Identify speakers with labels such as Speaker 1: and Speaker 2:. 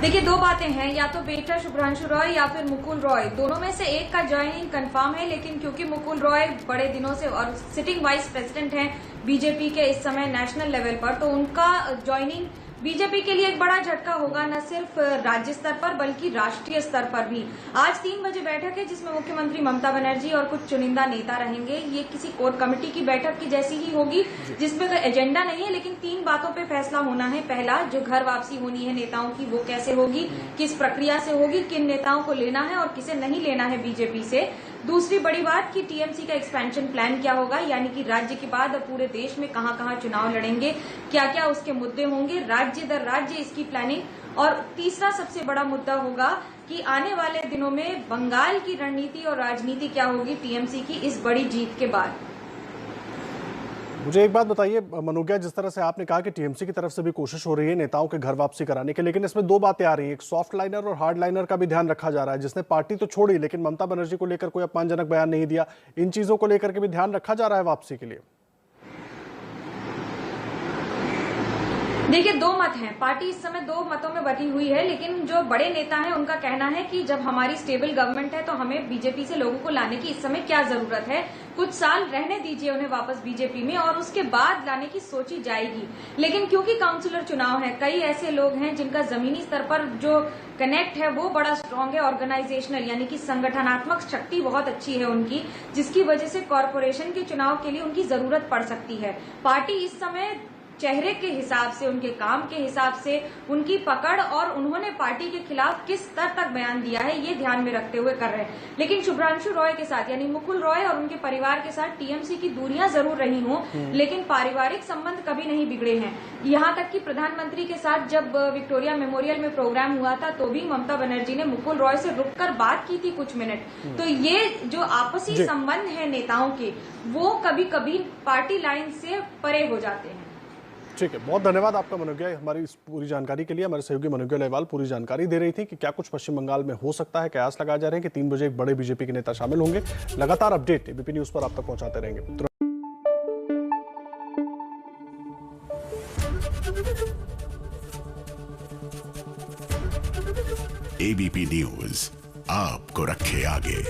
Speaker 1: देखिए, दो बातें हैं, या तो बेटा शुभ्रांशु रॉय या फिर मुकुल रॉय। दोनों में से एक का ज्वाइनिंग कंफर्म है, लेकिन क्योंकि मुकुल रॉय बड़े दिनों से और सिटिंग वाइस प्रेसिडेंट हैं बीजेपी के इस समय नेशनल लेवल पर, तो उनका ज्वाइनिंग बीजेपी के लिए एक बड़ा झटका होगा, न सिर्फ राज्य स्तर पर बल्कि राष्ट्रीय स्तर पर भी। आज 3 बजे बैठक है जिसमें मुख्यमंत्री ममता बनर्जी और कुछ चुनिंदा नेता रहेंगे। ये किसी कोर कमेटी की बैठक की जैसी ही होगी जिसमें कोई एजेंडा नहीं है, लेकिन 3 बातों पे फैसला होना है। पहला, जो घर वापसी होनी है नेताओं की वो कैसे होगी, किस प्रक्रिया से होगी, किन नेताओं को लेना है और किसे नहीं लेना है बीजेपी से। दूसरी बड़ी बात कि टीएमसी का एक्सपेंशन प्लान क्या होगा, यानी कि राज्य के बाद अब पूरे देश में कहां कहां चुनाव लड़ेंगे, क्या क्या उसके मुद्दे होंगे, राज्य दर राज्य इसकी प्लानिंग। और तीसरा सबसे बड़ा मुद्दा होगा कि आने वाले दिनों में बंगाल की रणनीति और राजनीति क्या होगी टीएमसी की इस बड़ी जीत के बाद।
Speaker 2: मुझे एक बात बताइए मनोज्ञा, जिस तरह से आपने कहा कि टीएमसी की तरफ से भी कोशिश हो रही है नेताओं के घर वापसी कराने के, लेकिन इसमें 2 बातें आ रही हैं। एक सॉफ्ट लाइनर और हार्ड लाइनर का भी ध्यान रखा जा रहा है, जिसने पार्टी तो छोड़ी लेकिन ममता बनर्जी को लेकर कोई अपमानजनक बयान नहीं दिया। इन चीजों को लेकर के भी ध्यान रखा जा रहा है वापसी के लिए।
Speaker 1: देखिए, 2 मत हैं। पार्टी इस समय 2 मतों में बटी हुई है, लेकिन जो बड़े नेता हैं उनका कहना है कि जब हमारी स्टेबल गवर्नमेंट है तो हमें बीजेपी से लोगों को लाने की इस समय क्या जरूरत है, कुछ साल रहने दीजिए उन्हें वापस बीजेपी में और उसके बाद लाने की सोची जाएगी। लेकिन क्योंकि काउंसिलर चुनाव है, कई ऐसे लोग हैं जिनका जमीनी स्तर पर जो कनेक्ट है वो बड़ा स्ट्रांग है, ऑर्गेनाइजेशनल यानी कि संगठनात्मक शक्ति बहुत अच्छी है उनकी, जिसकी वजह से कॉरपोरेशन के चुनाव के लिए उनकी जरूरत पड़ सकती है। पार्टी इस समय चेहरे के हिसाब से, उनके काम के हिसाब से, उनकी पकड़ और उन्होंने पार्टी के खिलाफ किस स्तर तक बयान दिया है ये ध्यान में रखते हुए कर रहे हैं। लेकिन शुभ्रांशु रॉय के साथ यानी मुकुल रॉय और उनके परिवार के साथ टीएमसी की दूरियां जरूर रही हों, लेकिन पारिवारिक संबंध कभी नहीं बिगड़े हैं। यहां तक कि प्रधानमंत्री के साथ जब विक्टोरिया मेमोरियल में प्रोग्राम हुआ था तो भी ममता बनर्जी ने मुकुल रॉय से रुककर बात की थी कुछ मिनट। तो ये जो आपसी संबंध है नेताओं के, वो कभी कभी पार्टी लाइन से परे हो जाते हैं।
Speaker 2: ठीक है, बहुत धन्यवाद आपका मनोज्ञा, हमारी इस पूरी जानकारी के लिए। हमारे सहयोगी मनोज्ञा लेवाल पूरी जानकारी दे रही थी कि क्या कुछ पश्चिम बंगाल में हो सकता है। कयास लगाए जा रहे हैं कि 3 बजे एक बड़े बीजेपी के नेता शामिल होंगे। लगातार अपडेट एबीपी न्यूज पर आप तक पहुंचाते रहेंगे।
Speaker 3: एबीपी न्यूज आपको रखे आगे।